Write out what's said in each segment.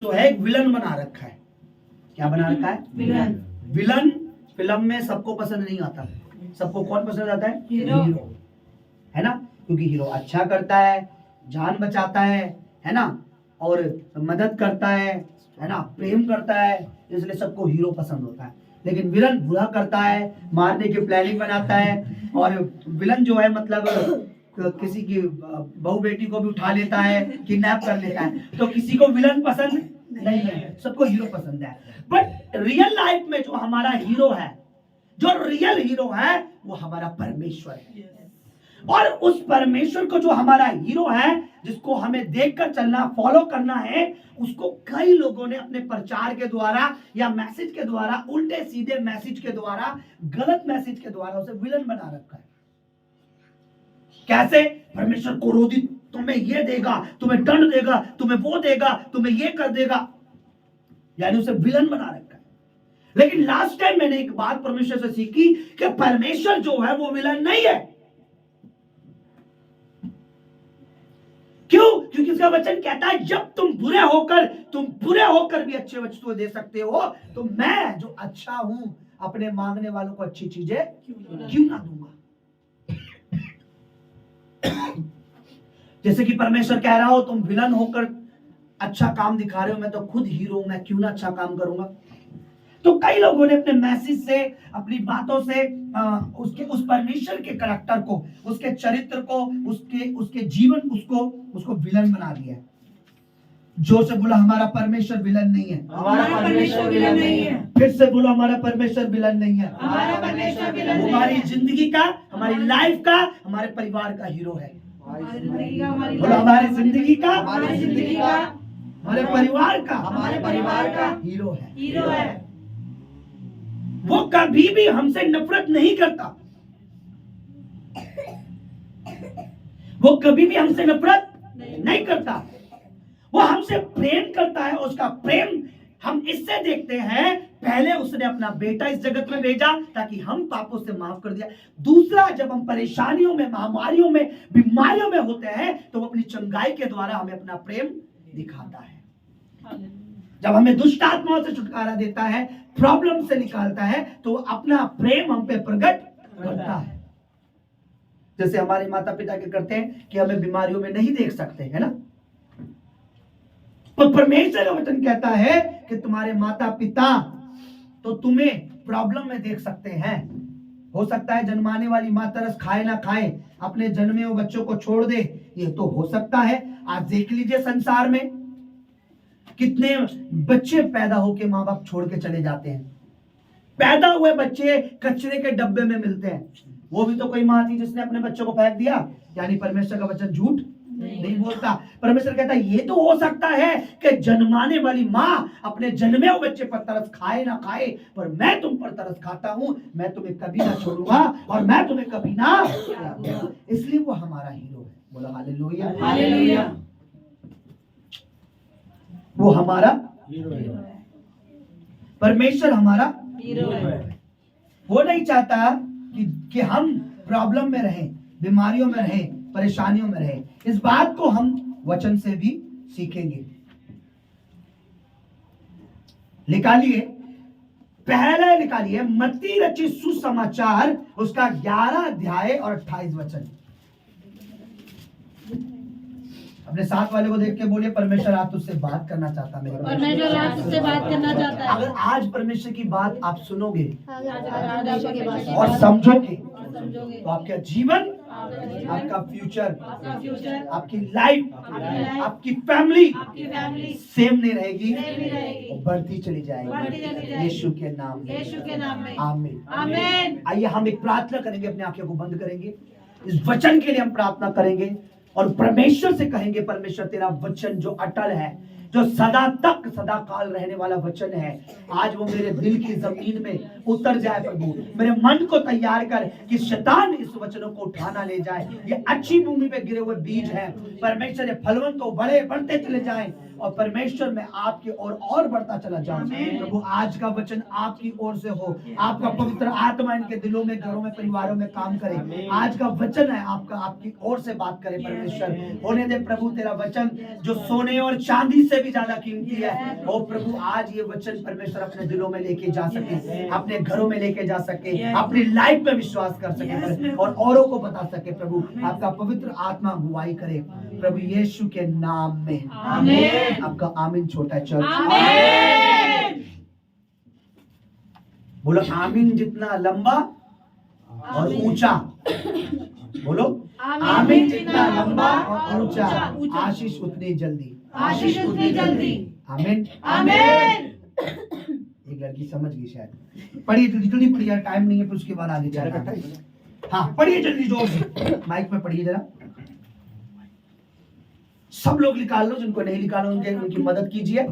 जो है एक विलन बना रखा है। क्या बना रखा है? विलन। विलन फिल्म में सबको पसंद नहीं आता। सबको कौन पसंद आता है? हीरो, है ना? क्योंकि हीरो अच्छा करता है, जान बचाता है ना, और मदद करता है ना, प्रेम करता है, इसलिए सबको हीरो पसंद होता है। लेकिन विलन बुरा करता है, मारने की प्लानिंग बनाता है, और विलन जो है मतलब किसी की बहू बेटी को भी उठा लेता है, किडनैप कर लेता है। तो किसी को विलन पसंद नहीं है, सबको हीरो पसंद है। बट रियल लाइफ में जो हमारा हीरो है, जो रियल हीरो है, वो हमारा परमेश्वर है। और उस परमेश्वर को जो हमारा हीरो है, जिसको हमें देखकर चलना, फॉलो करना है, उसको कई लोगों ने अपने प्रचार के द्वारा या मैसेज के द्वारा, उल्टे सीधे मैसेज के द्वारा, गलत मैसेज के द्वारा उसे विलन बना रखा है। कैसे? परमेश्वर क्रोधित, तुम्हें ये देगा, तुम्हें दंड देगा, तुम्हें वो देगा, तुम्हें ये कर देगा, यानी उसे विलन बना रखा है। लेकिन लास्ट टाइम मैंने एक बात परमेश्वर से सीखी कि परमेश्वर जो है वो विलन नहीं है। क्यों? क्योंकि उसका वचन कहता है जब तुम बुरे होकर भी अच्छे वस्तुएं दे सकते हो, तो मैं जो अच्छा हूं, अपने मांगने वालों को अच्छी चीजें क्यों ना दूंगा। जैसे कि परमेश्वर कह रहा हो, तुम विलन होकर अच्छा काम दिखा रहे हो, मैं तो खुद हीरो हूं, मैं क्यों ना अच्छा काम करूंगा। तो कई लोगों ने अपने मैसेज से, अपनी बातों से उसके उस परमेश्वर के करैक्टर को, उसके चरित्र को, उसके जीवन उसको विलन बना दिया है। जोर से बोला, हमारा परमेश्वर विलन नहीं है। हमारा परमेश्वर विलन नहीं है। फिर से बोलो, हमारा परमेश्वर विलन नहीं है। हमारा परमेश्वर विलन नहीं है। हमारी जिंदगी का, हमारी लाइफ का, हमारे परिवार का हीरो है। बोलो, हमारी जिंदगी का, हमारी जिंदगी का, हमारे परिवार का, हमारे परिवार का हीरो है। हीरो है। वो कभी भी हमसे नफरत नहीं करता। वो कभी भी हमसे नफरत नहीं करता। वो हमसे प्रेम करता है। उसका प्रेम हम इससे देखते हैं, पहले उसने अपना बेटा इस जगत में भेजा ताकि हम पापों से माफ कर दिया। दूसरा, जब हम परेशानियों में, महामारियों में, बीमारियों में होते हैं, तो वो अपनी चंगाई के द्वारा हमें अपना प्रेम दिखाता है। जब हमें दुष्ट आत्माओं से छुटकारा देता है, प्रॉब्लम से निकालता है, तो अपना प्रेम हम पे प्रकट करता है। जैसे हमारे माता पिता के करते हैं कि हमें बीमारियों में नहीं देख सकते, है ना? पर परमेश्वर का वचन कहता है कि तुम्हारे माता पिता तो तुम्हें प्रॉब्लम में देख सकते हैं। हो सकता है जन्माने वाली मां तरस खाए ना खाए, अपने जन्मे हुए बच्चों को छोड़ दे, ये तो हो सकता है। आज देख लीजिए संसार में कितने बच्चे पैदा होके माँ बाप छोड़ के चले जाते हैं। पैदा हुए बच्चे कचरे के डब्बे में मिलते हैं। वो भी तो कोई माँ थी जिसने अपने बच्चों को फेंक दिया। यानी परमेश्वर का वचन झूठ नहीं बोलता। परमेश्वर कहता है ये तो हो सकता है कि जन्माने वाली माँ अपने जन्मे हुए बच्चे पर तरस खाए ना खाए, पर मैं तुम पर तरस खाता हूं। मैं तुम्हें कभी ना छोड़ूंगा और मैं तुम्हें कभी ना, इसलिए वो हमारा हीरो है। बोला हालेलुया, हालेलुया। वो हमारा हीरो है। परमेश्वर हमारा हीरो है। वो नहीं चाहता कि हम प्रॉब्लम में रहें, बीमारियों में रहें, परेशानियों में रहें। इस बात को हम वचन से भी सीखेंगे। पहले निकालिए मत्ती रचित सुसमाचार, उसका 11 अध्याय और 28 वचन। अपने साथ वाले को देख के बोलिए, परमेश्वर आज तुझसे बात करना चाहता है। परमेश्वर आज तुझसे बात करना चाहता है। अगर आज परमेश्वर की बात आप सुनोगे और समझोगे, तो आपका जीवन, आपका फ्यूचर, आपकी लाइफ, आपकी फैमिली सेम नहीं रहेगी, बढ़ती चली जाएगी। यीशु के नाम में आमीन, आमीन। आइए हम एक प्रार्थना करेंगे, अपनी आंखें को बंद करेंगे, इस वचन के लिए हम प्रार्थना करेंगे और परमेश्वर से कहेंगे, परमेश्वर तेरा वचन जो अटल है, जो सदा तक सदा काल रहने वाला वचन है, आज वो मेरे दिल की जमीन में उतर जाए प्रभु। मेरे मन को तैयार कर कि शैतान इस वचनों को उठाना ले जाए। ये अच्छी भूमि पे गिरे हुए बीज हैं परमेश्वर, ये फलवंत तो बड़े बढ़ते चले जाएं और परमेश्वर में आपकी ओर और बढ़ता चला जाऊं। प्रभु आज का वचन आपकी ओर से हो, आपका पवित्र आत्मा इनके दिलों में, घरों में, परिवारों में काम करे। आज का वचन है आपका, आपकी ओर से बात करे परमेश्वर। होने दे प्रभु तेरा वचन जो सोने और चांदी से भी ज्यादा कीमती है। ओ प्रभु आज ये वचन परमेश्वर अपने दिलों में लेके जा सके, अपने घरों में लेके जा सके, अपनी लाइफ में विश्वास कर सके और औरों को बता सके। प्रभु आपका पवित्र आत्मा अगुवाई करे प्रभु यीशु के नाम में, आमीन। आपका आमीन छोटा चर्च, आमीन। बोलो आमीन जितना लंबा और ऊंचा, बोलो आमीन जितना लंबा और ऊंचा, आशीष उतनी जल्दी, आशीष उतनी जल्दी, आमीन, आमीन। एक लड़की समझ गई शायद। पढ़िए जल्दी पढ़िए, यार टाइम नहीं है, फिर उसके बाद आगे चलना है। हाँ पढ़िए जल्दी, जोर से माइक में पढ़िए जरा। सब लोग निकाल लो, जिनको नहीं निकालो उनकी मदद कीजिए,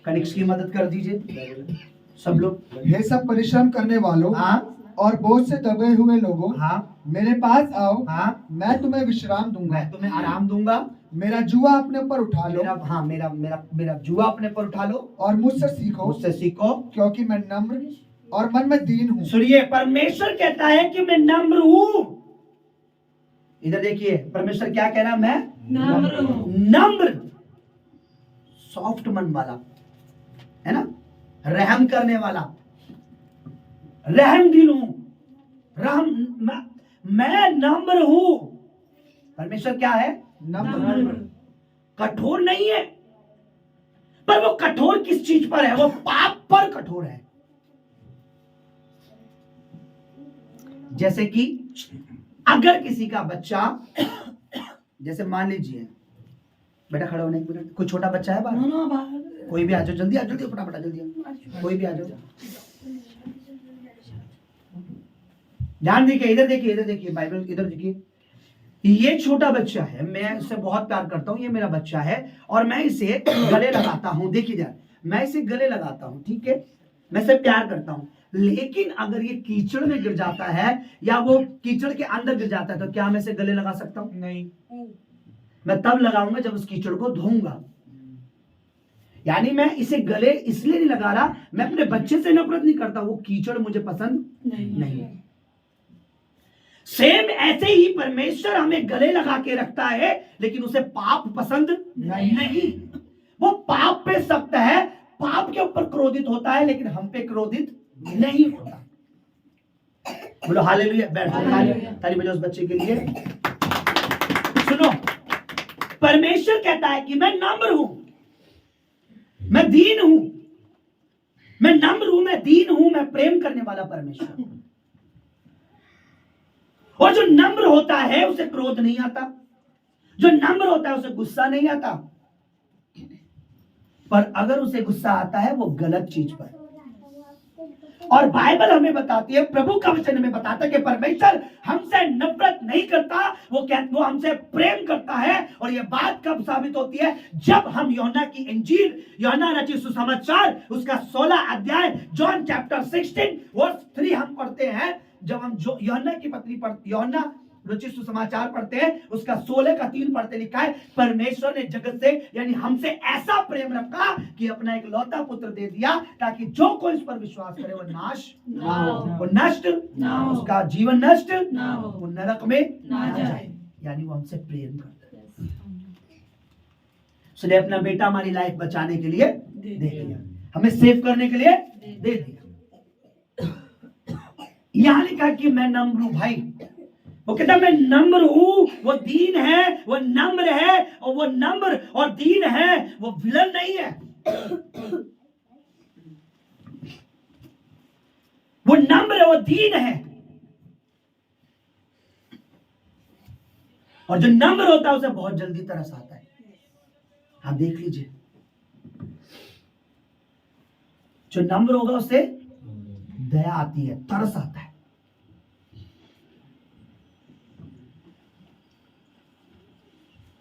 कनिक्स की मदद कर दीजिए सब लोग। हे सब परिश्रम करने वालों, हाँ, और बोझ से दबे हुए लोगों, हाँ, मेरे पास आओ, हाँ, मैं तुम्हें विश्राम दूंगा, मैं तुम्हें आराम दूंगा। मेरा जुआ अपने ऊपर उठा लो, मेरा जुआ अपने ऊपर उठा लो और मुझसे सीखो, क्योंकि मैं नम्र और मन में दीन हूँ। सुनिए, परमेश्वर कहता है कि मैं नम्र हूँ। इधर देखिए, परमेश्वर क्या कह रहा है? मैं नम्र, सॉफ्ट मन वाला, है ना, रहम करने वाला, रहम दिल हूं, मैं नम्र हूं। परमेश्वर क्या है? नम्र। कठोर नहीं है, पर वो कठोर किस चीज पर है? वो पाप पर कठोर है। जैसे कि अगर किसी का बच्चा, जैसे मान लीजिए, बेटा खड़ा होने, कोई छोटा बच्चा है बाहर, कोई भी आ जाओ, जल्दी आ, जल्दी फटाफट जल्दी, कोई भी आ जाओ, ध्यान देखिए, इधर देखिए, बाइबल इधर देखिए। ये छोटा बच्चा है, मैं इससे बहुत प्यार करता हूँ, ये मेरा बच्चा है और मैं इसे गले लगाता हूँ। देखिए ध्यान, मैं इसे गले लगाता हूँ, ठीक है, मैं इसे प्यार करता हूँ। लेकिन अगर ये कीचड़ में गिर जाता है या वो कीचड़ के अंदर गिर जाता है तो क्या मैं इसे गले लगा सकता हूँ? नहीं। मैं तब लगाऊंगा जब उस कीचड़ को धोऊंगा। यानी मैं इसे गले इसलिए नहीं लगा रहा, मैं अपने बच्चे से नफरत नहीं करता, वो कीचड़ मुझे पसंद नहीं। सेम ऐसे ही परमेश्वर हमें गले लगा के रखता है, लेकिन उसे पाप पसंद नहीं। वो पाप पे सख्त है, पाप के ऊपर क्रोधित होता है, लेकिन हम पे क्रोधित नहीं होता। बोलो हालेलुया। बैठो, ताली बजाओ उस बच्चे के लिए। सुनो, परमेश्वर कहता है कि मैं नम्र हूं, मैं दीन हूं, मैं नम्र हूं, मैं दीन हूं, मैं प्रेम करने वाला परमेश्वर। और जो नम्र होता है उसे क्रोध नहीं आता, जो नम्र होता है उसे गुस्सा नहीं आता, पर अगर उसे गुस्सा आता है वो गलत चीज पर। और बाइबल हमें बताती है, प्रभु का वचन हमें बताता है कि परमेश्वर हमसे नफरत नहीं करता, वो हमसे प्रेम करता है। और ये बात कब साबित होती है? जब हम यूहन्ना की इंजील, यूहन्ना रचित सुसमाचार उसका 16 अध्याय, जॉन चैप्टर 16 वर्स 3 हम पढ़ते हैं। जब हम यूहन्ना की पत्री यूहन्ना रचित सुसमाचार पढ़ते हैं, उसका 16 का 3 पढ़ते लिखा है, परमेश्वर ने जगत से यानी हमसे ऐसा प्रेम रखा कि अपना एक लौता पुत्र दे दिया, ताकि जो कोई इस पर विश्वास करे वो नाश ना हो, वो नष्ट ना हो, उसका जीवन नष्ट ना हो, वो नरक में ना जाए। यानी वो हमसे प्रेम करता है। उसने अपना बेटा हमारी लाइफ बचाने के लिए दे दिया, हमें सेव करने के लिए दे दिया। यहां लिखा कि मैं नम्र हूं। भाई वो कहता मैं नम्र हूं, वो दीन है, वो नम्र है, और वो नम्र और दीन है, वो विलन नहीं है। वो नम्र है, वो दीन है। और जो नम्र होता है उसे बहुत जल्दी तरस आता है। आप देख लीजिए, जो नम्र होगा उसे दया आती है, तरस आता है।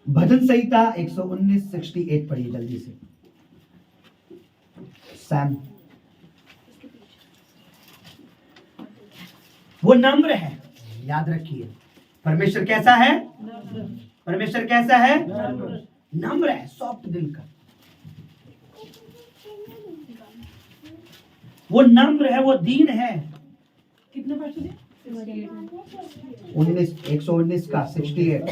भजन संहिता 119:68 पढ़िए जल्दी से। सैम, वो नम्र है, याद रखिए। परमेश्वर कैसा है? परमेश्वर कैसा है? नम्र है, सॉफ्ट दिल का। वो नम्र है, वो दीन है। कितने पास थे? 119 का 68।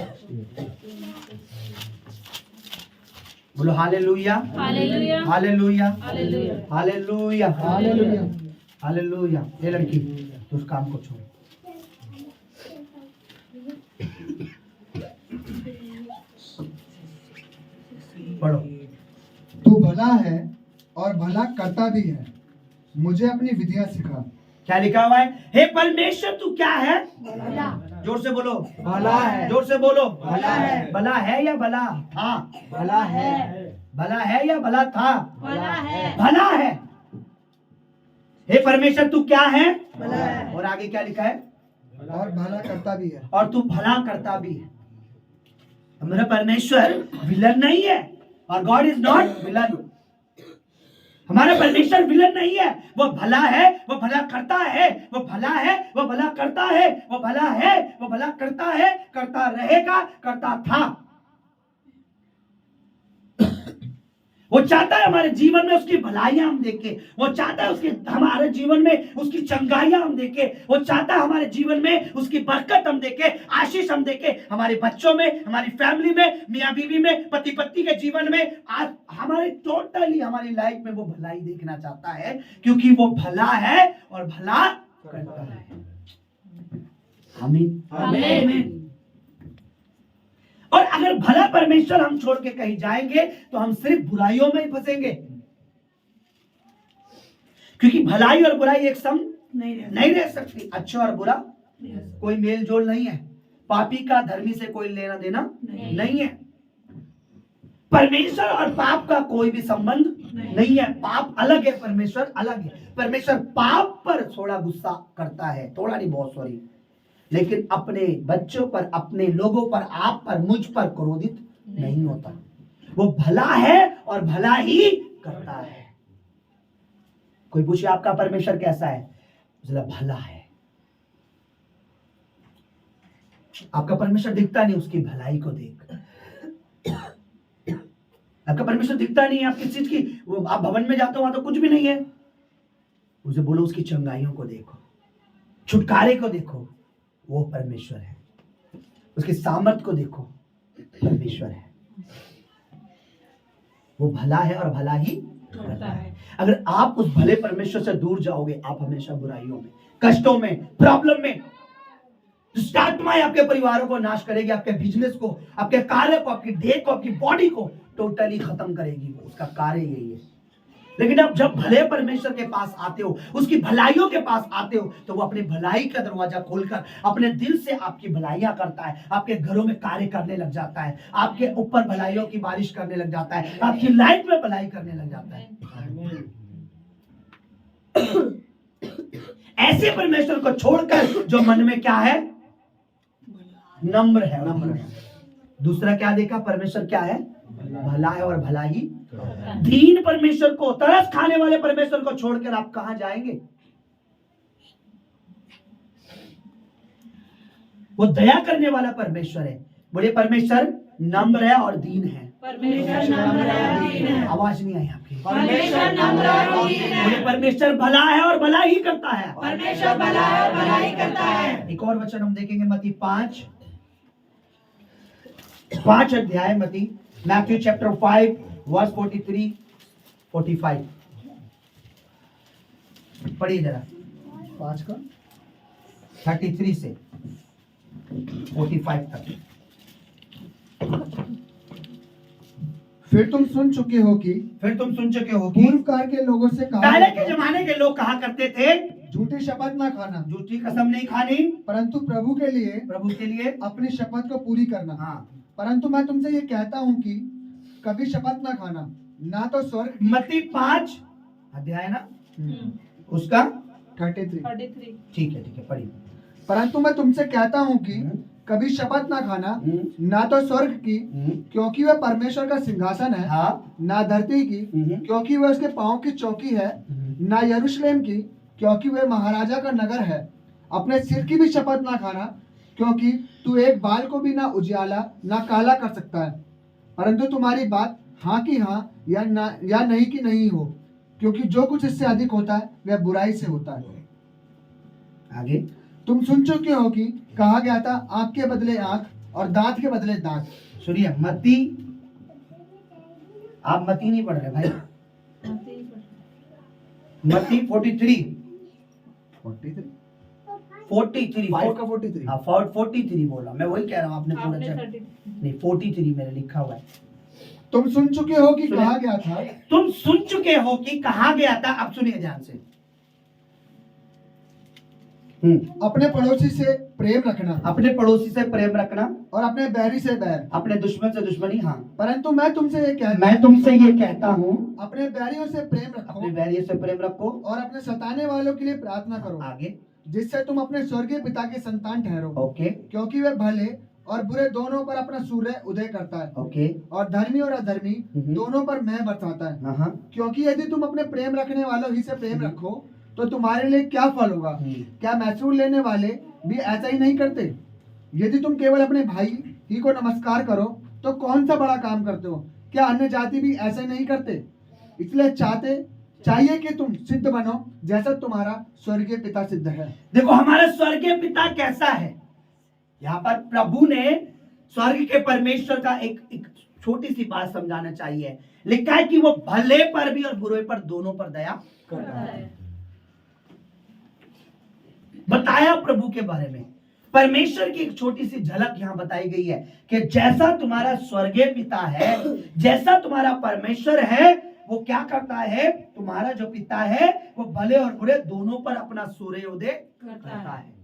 बोलो hallelujah, hallelujah, hallelujah, hallelujah. Hallelujah, hallelujah. Hallelujah. ये लड़की तो उस काम को छोड़। पढ़ो। तू भला है और भला करता भी है, मुझे अपनी विधियां सिखा। क्या लिखा हुआ है? हे परमेश्वर तू क्या है? भला, जोर से बोलो। भला है। जोर से बोलो। भला है। भला है या भला था? भला है। भला है या भला था? भला है, भला है। हे परमेश्वर तू क्या है? भला है। और आगे क्या लिखा है? और भला करता भी है। और तू भला करता भी है। हमारा परमेश्वर विलन नहीं है, और गॉड इज नॉट विलन। हमारा परमेश्वर विलन नहीं है, वो भला है, वो भला करता है, वो भला है, वो भला करता है, वो भला है, वो भला करता है, करता रहेगा, करता था। वो चाहता है हमारे जीवन में उसकी भलाइयां हम देखें, वो चाहता है उसके हमारे जीवन में उसकी चंगाइयां हम देखें, वो चाहता है हमारे जीवन में उसकी बरकत हम देखें, आशीष हम देखें, हमारे बच्चों में, हमारी फैमिली में, मियां बीवी में, पति पत्नी के जीवन में, आज हमारे टोटली हमारी लाइफ में वो भलाई देखना चाहता है, क्योंकि वो भला है और भला करता है। आमीन, आमीन। और अगर भला परमेश्वर हम छोड़ के कहीं जाएंगे तो हम सिर्फ बुराइयों में ही फंसेंगे, क्योंकि भलाई और बुराई एक संग नहीं रह सकती। अच्छा और बुरा कोई मेल जोल नहीं है। पापी का धर्मी से कोई लेना देना नहीं है। परमेश्वर और पाप का कोई भी संबंध नहीं है। पाप अलग है, परमेश्वर अलग है। परमेश्वर पाप पर थोड़ा गुस्सा करता है, थोड़ा नहीं, बहुत सॉरी, लेकिन अपने बच्चों पर, अपने लोगों पर, आप पर, मुझ पर क्रोधित नहीं होता। वो भला है और भला ही करता है। कोई पूछे आपका परमेश्वर कैसा है? भला है। आपका परमेश्वर दिखता नहीं, उसकी भलाई को देख। आपका परमेश्वर दिखता नहीं है, आप किस चीज की, आप भवन में जाते हो वहां तो कुछ भी नहीं है, उसे बोलो उसकी चंगाइयों को देखो, छुटकारे को देखो, वो परमेश्वर है। उसके सामर्थ को देखो, परमेश्वर है। वो भला है और भला ही करता है। अगर आप उस भले परमेश्वर से दूर जाओगे, आप हमेशा बुराइयों में, कष्टों में, प्रॉब्लम में, दुष्ट आत्माएं आपके परिवारों को नाश करेगी, आपके बिजनेस को, आपके कार्य को, आपकी देह को, आपकी बॉडी को टोटली खत्म करेगी। उसका कार्य यही है। लेकिन आप जब भले परमेश्वर के पास आते हो, उसकी भलाइयों के पास आते हो, तो वो अपनी भलाई का दरवाजा खोलकर अपने दिल से आपकी भलाइयां करता है, आपके घरों में कार्य करने लग जाता है, आपके ऊपर भलाइयों की बारिश करने लग जाता है, आपकी लाइफ में भलाई करने लग जाता है। ऐसे परमेश्वर को छोड़कर जो मन में क्या है? नम्र है, नम्र है। दूसरा क्या देखा? परमेश्वर क्या है? भला है और भला ही। दीन परमेश्वर को, तरस खाने वाले परमेश्वर को छोड़कर आप कहां जाएंगे? वो दया करने वाला परमेश्वर है। बोले परमेश्वर नम्र है और दीन है। परमेश्वर नम्र है और दीन है। आवाज नहीं आई आपकी। परमेश्वर नम्र है और दीन है। बोले परमेश्वर भला है और भला ही करता है। परमेश्वर भला है और भला ही करता है। एक और वचन हम देखेंगे, मत्ती 5 अध्याय, मत्ती, मैथ्यू चैप्टर 5 वर्स 43 45। पढ़िए जरा 5 का 33 से 45 तक। फिर तुम सुन चुके हो कि पूर्व काल के लोगों से पहले के जमाने के लोग कहा करते थे, झूठी शपथ ना खाना, झूठी कसम नहीं खानी, परंतु प्रभु के लिए अपनी शपथ को पूरी करना। हाँ। परंतु मैं तुमसे ये कहता हूँ कि कभी शपथ ना खाना, ना तो स्वर्ग की। मत्ती 5 अध्याय ना, उसका 33। ठीक है पढ़िए। परंतु मैं तुमसे कहता हूँ कि कभी शपथ ना खाना, ना तो स्वर्ग की, क्योंकि वह परमेश्वर का सिंहासन है, हाँ। ना धरती की, क्योंकि वह उसके पांव की चौकी है, ना यरूशलेम की, क्योंकि वह महाराजा का नगर है। अपने सिर की भी शपथ ना खाना, क्योंकि तू एक बाल को भी ना उजियाला ना काला कर सकता है। परंतु तुम्हारी बात हाँ की हाँ या नहीं की नहीं हो, क्योंकि जो कुछ इससे अधिक होता है वह बुराई से होता है। आगे। तुम सुन चुके हो कि कहा गया था, आंख के बदले आंख और दांत के बदले दांत। सुनिए, मत्ती, आप मत्ती नहीं पढ़ रहे भाई, मत्ती 43 5 का 43। हाँ 43 बोला, मैं वही कह रहा हूँ, आपने पूरा नहीं 43 मेरे लिखा हुआ है। तुम सुन चुके हो कि कहा गया था, तुम सुन चुके हो कि कहा गया था। अब सुनिए ध्यान से, अपने पड़ोसी से प्रेम रखना, अपने पड़ोसी से प्रेम रखना और अपने बैरी से बैर, अपने दुश्मन से दुश्मनी। हाँ, परंतु मैं तुमसे ये कहता हूँ, अपने बैरियों से प्रेम रखो अपने बैरियों से प्रेम रखो और अपने सताने वालों के लिए प्रार्थना करो, आगे, जिससे तुम अपने स्वर्गीय पिता के संतान ठहरो। ओके क्योंकि वे भले और बुरे दोनों पर अपना सूर्य उदय करता है, ओके, और धर्मी और अधर्मी दोनों पर मैं बरसाता है। हाँ, क्योंकि यदि तुम अपने प्रेम रखने वालों ही से प्रेम रखो तो तुम्हारे लिए क्या फल होगा? क्या महसूल लेने वाले भी ऐसा ही नहीं करते? यदि तुम केवल अपने भाई ही को नमस्कार करो तो कौन सा बड़ा काम करते हो? क्या अन्य जाति भी ऐसा ही नहीं करते? इसलिए चाहिए कि तुम सिद्ध बनो जैसा तुम्हारा स्वर्गीय पिता सिद्ध है। देखो हमारा स्वर्गीय पिता कैसा है। यहाँ पर प्रभु ने स्वर्ग के परमेश्वर का एक छोटी सी बात समझाना चाहिए। लिखा है कि वो भले पर भी और बुरे पर दोनों पर दया करता है। बताया प्रभु के बारे में, परमेश्वर की एक छोटी सी झलक यहाँ बताई गई है कि जैसा तुम्हारा स्वर्गीय पिता है, जैसा तुम्हारा परमेश्वर है, वो क्या करता है? तुम्हारा जो पिता है वो भले और बुरे दोनों पर अपना सूर्योदय करता है।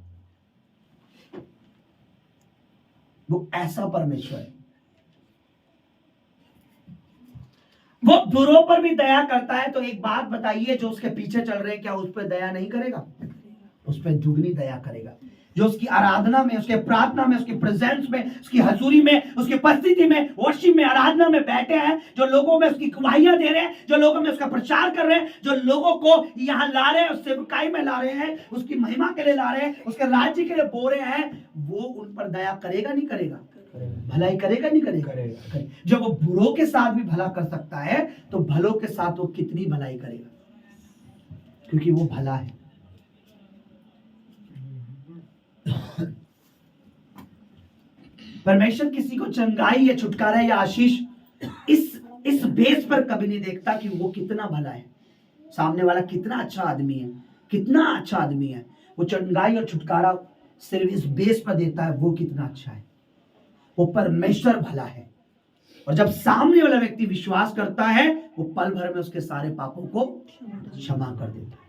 वो ऐसा परमेश्वर है। वो बुरों पर भी दया करता है। तो एक बात बताइए, जो उसके पीछे चल रहे हैं क्या उस पर दया नहीं करेगा? उस पर दुगनी दया करेगा। जो उसकी आराधना में, उसके प्रार्थना में, उसकी प्रेजेंस में, उसकी हजूरी में, उसकी उपस्थिति में, वर्शिप में, आराधना में बैठे हैं, जो लोगों में उसकी गवाहियां दे रहे हैं, जो लोगों में उसका प्रचार कर रहे हैं, जो लोगों को यहाँ ला रहे हैं, उस सेवकाई में ला रहे हैं, उसकी महिमा के लिए ला रहे हैं, उसके राज्य के लिए बो रहे हैं, वो उन पर दया करेगा नहीं करेगा? भलाई करेगा नहीं करेगा? जब वो बुरों के साथ भी भला कर सकता है तो भलों के साथ वो कितनी भलाई करेगा, क्योंकि वो भला है। परमेश्वर किसी को चंगाई या छुटकारा या आशीष इस बेस पर कभी नहीं देखता कि वो कितना भला है, सामने वाला कितना अच्छा आदमी है, कितना अच्छा आदमी है। वो चंगाई और छुटकारा सिर्फ इस बेस पर देता है, वो कितना अच्छा है, वो परमेश्वर भला है। और जब सामने वाला व्यक्ति विश्वास करता है, वो पल भर में उसके सारे पापों को क्षमा कर देता है,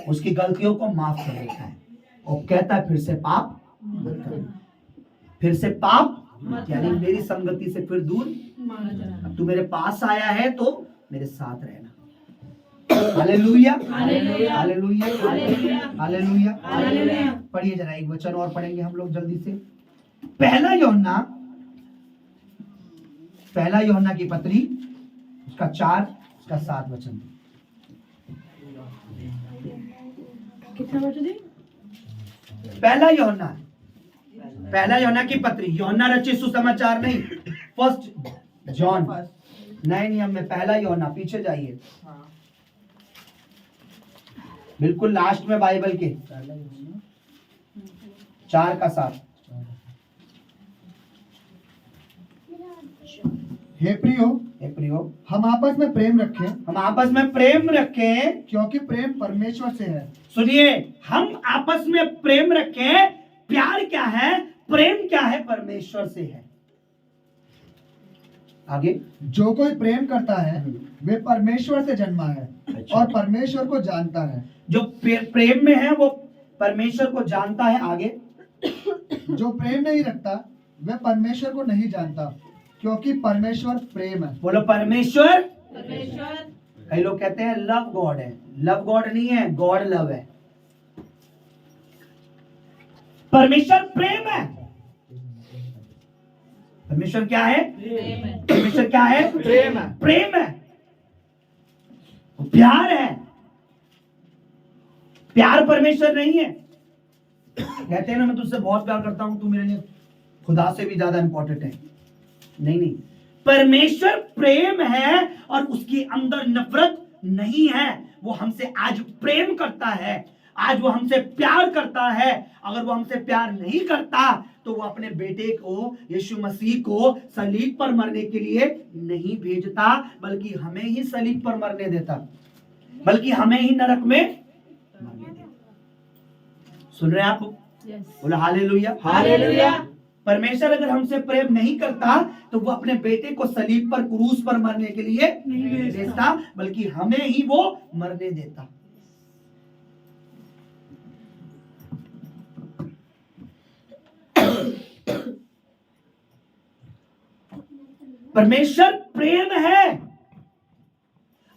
उसकी गलतियों को माफ कर देता है और कहता है फिर से पाप मत करना, फिर से पाप यानी मेरी संगति से फिर दूर। अब तू मेरे पास आया है तो मेरे साथ रहना। Hallelujah, hallelujah, hallelujah, hallelujah. पढ़िए जरा, एक वचन और पढ़ेंगे हम लोग जल्दी से। पहला यूहन्ना की पत्री, उसका 4 उसका 7 वचन। कितना वचन है? पहला यूहन्ना की पत्री, यूहन्ना रचित सुसमाचार नहीं, फर्स्ट जॉन, नए नियम में पहला यूहन्ना। पीछे जाइए, बिल्कुल लास्ट में बाइबल के 4 का 7। हे प्रियो, हम आपस में प्रेम रखें, क्योंकि प्रेम परमेश्वर से है। सुनिए, हम आपस में प्रेम रखें। प्यार क्या है? प्रेम क्या है? परमेश्वर से है। आगे, जो कोई प्रेम करता है वे परमेश्वर से जन्मा है और परमेश्वर को जानता है। जो प्रेम में है वो परमेश्वर को जानता है। आगे, जो प्रेम नहीं रखता वह परमेश्वर को नहीं जानता, क्योंकि परमेश्वर प्रेम है। बोलो परमेश्वर। कई लोग कहते हैं लव गॉड है, लव गॉड नहीं है, गॉड लव है। परमेश्वर प्रेम है। परमेश्वर क्या है? परमेश्वर क्या है? प्रेम है, प्यार है। प्यार परमेश्वर नहीं है। कहते हैं ना, मैं तुझसे बहुत प्यार करता हूं, तू मेरे लिए खुदा से भी ज्यादा इंपॉर्टेंट है। नहीं, परमेश्वर प्रेम है और उसके अंदर नफरत नहीं है, वो हमसे आज प्रेम करता है, आज वो हमसे प्यार करता है। अगर वो हमसे प्यार नहीं करता तो वो अपने बेटे को, यीशु मसीह को सलीब पर मरने के लिए नहीं भेजता, बल्कि हमें ही सलीब पर मरने देता, बल्कि हमें ही नरक में मरने देता। सुन रहे हैं आप? बोला हालेलुया। हालेलुया। परमेश्वर अगर हमसे प्रेम नहीं करता तो वो अपने बेटे को सलीब पर, क्रूस पर मरने के लिए नहीं भेजता, बल्कि हमें ही वो मरने देता। परमेश्वर प्रेम है।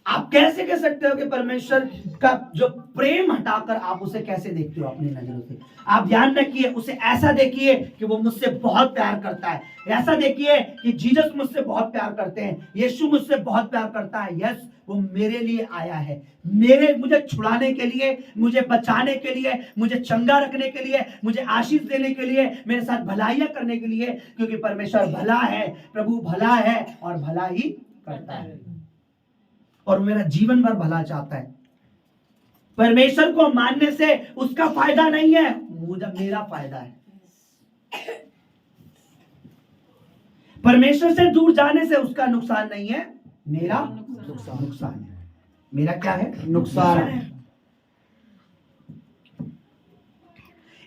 आप कैसे कह सकते हो कि परमेश्वर का जो प्रेम हटाकर आप उसे कैसे देखते हो अपनी नजरों से? आप ध्यान रखिए, उसे ऐसा देखिए कि वो मुझसे बहुत प्यार करता है। ऐसा देखिए कि जीसस मुझसे बहुत प्यार करते हैं, यीशु मुझसे बहुत प्यार करता है। यस, वो मेरे लिए आया है, मुझे छुड़ाने के लिए, मुझे बचाने के लिए, मुझे चंगा रखने के लिए, मुझे आशीष देने के लिए, मेरे साथ भलाइयां करने के लिए, क्योंकि परमेश्वर भला है, प्रभु भला है और भला ही करता है, और मेरा जीवन भर भला चाहता है। परमेश्वर को मानने से उसका फायदा नहीं है, मेरा फायदा है। परमेश्वर से दूर जाने से उसका नुकसान नहीं है, मेरा नुकसान है। मेरा क्या है? नुकसान है।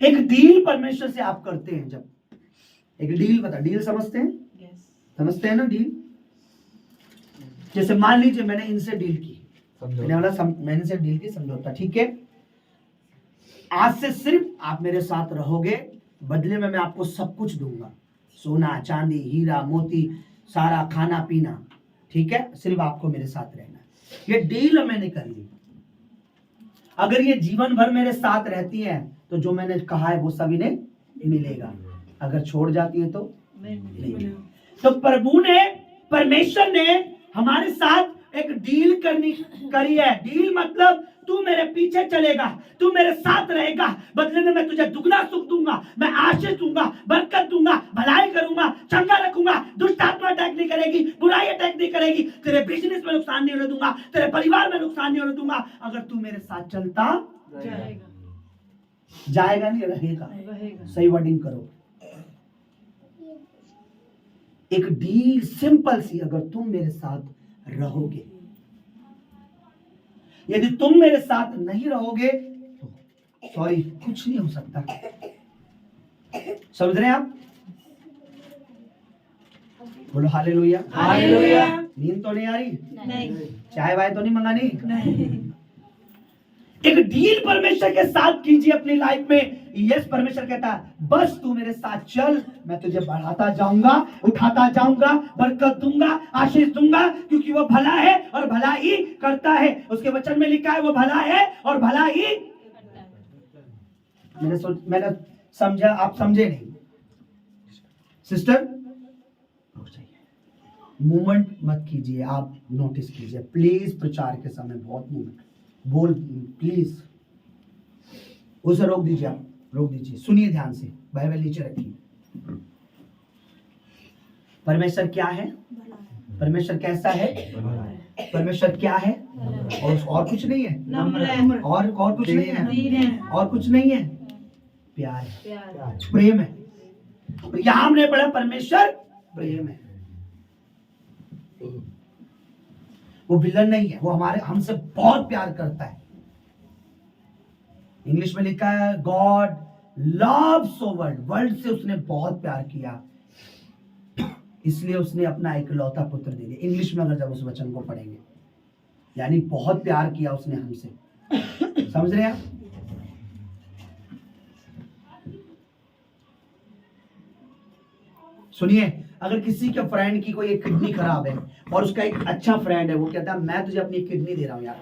एक डील परमेश्वर से आप करते हैं, जब एक डील, बता, डील समझते हैं? समझते हैं ना डील? जैसे मान लीजिए मैंने इनसे डील की, मैंने इनसे डील की, समझौता, ठीक है, आज से सिर्फ आप मेरे साथ रहोगे, बदले में मैं आपको सब कुछ दूंगा, सोना चांदी हीरा मोती, सारा खाना पीना, ठीक है, सिर्फ आपको मेरे साथ रहना। ये डील मैंने कर ली। अगर ये जीवन भर मेरे साथ रहती है तो जो मैंने कहा है वो सभी ने मिलेगा, अगर छोड़ जाती है तो नहीं। तो प्रभु ने, परमेश्वर ने हमारे साथ एक डील करी है। डील मतलब तू मेरे पीछे चलेगा, तू मेरे साथ रहेगा, बदले में मैं तुझे दुगना सुख दूंगा, मैं आशीष दूंगा, बरकत दूंगा, भलाई करूंगा, चंगा रखूंगा, दुष्ट आत्मा अटैक नहीं करेगी, बुराई अटैक नहीं करेगी, तेरे बिजनेस में नुकसान नहीं होने दूंगा, तेरे परिवार में नुकसान नहीं होने दूंगा, अगर तू मेरे साथ चलता जाएगा नहीं, रहेगा। सही वर्डिंग करो। एक डील सिंपल सी, अगर तुम मेरे साथ रहोगे, यदि तुम मेरे साथ नहीं रहोगे तो सॉरी, कुछ नहीं हो सकता। समझ रहे हैं आप? बोलो हालेलुया। हालेलुया। नींद तो नहीं आ रही? नहीं। चाय वाय तो नहीं मंगानी? नहीं। एक डील परमेश्वर के साथ कीजिए अपनी लाइफ में। यस, परमेश्वर कहता है बस तू मेरे साथ चल, मैं तुझे बढ़ाता जाऊंगा, उठाता जाऊंगा, बरकत दूंगा, आशीष दूंगा, क्योंकि वो भला है और भला ही करता है। उसके वचन में लिखा है वो भला है और भला ही। मैंने समझा, आप समझे नहीं? सिस्टर, मूवमेंट मत कीजिए, आप नोटिस कीजिए प्लीज। प्रचार के समय बहुत मूवमेंट, बोल प्लीज, उसे रोक दीजिए, आप रोक दीजिए, सुनिए ध्यान से, बाइबल नीचे रखिए। परमेश्वर क्या है? परमेश्वर कैसा है? परमेश्वर क्या है? और कुछ नहीं है, और कुछ नहीं है, और कुछ नहीं है, प्यार है, प्रेम है। यहां हमने पढ़ा परमेश्वर प्रेम है। वो विलन नहीं है, वो हमसे बहुत प्यार करता है। इंग्लिश में लिखा है गॉड लव सो वर्ल्ड से उसने बहुत प्यार किया, इसलिए उसने अपना इकलौता पुत्र दे दिया। इंग्लिश में अगर जब उस वचन को पढ़ेंगे, यानी बहुत प्यार किया उसने हमसे। समझ रहे हैं आप? सुनिए, अगर किसी के फ्रेंड की कोई एक किडनी खराब है और उसका एक अच्छा फ्रेंड है, वो कहता है मैं तुझे अपनी किडनी दे रहा हूं यार,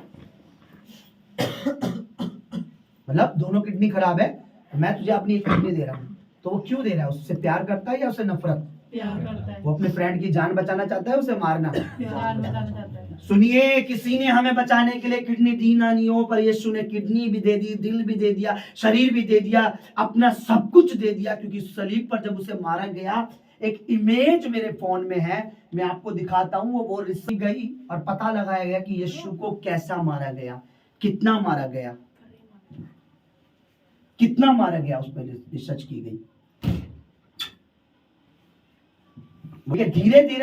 मतलब दोनों किडनी खराब है, मैं तुझे अपनी एक किडनी दे रहा हूं, तो वो क्यों दे रहा है? उससे प्यार करता है या उससे नफरत? प्यार करता है। वो अपने फ्रेंड की जान बचाना चाहता है, उसे मारना? प्यार बचाना चाहता है। सुनिए, किसी ने हमें बचाने के लिए किडनी दी ना नहीं हो, पर यीशु ने किडनी भी दे दी, दिल भी दे दिया, शरीर भी दे दिया, अपना सब कुछ दे दिया, क्योंकि सलीब पर जब उसे मारा गया एक इमेज मेरे फोन में है, मैं आपको दिखाता हूँ। वो रिसर्च गई और पता लगाया गया कि यीशु को कैसा मारा गया, कितना मारा गया, कितना मारा गया, उस पर रिसर्च की गई। धीरे धीरे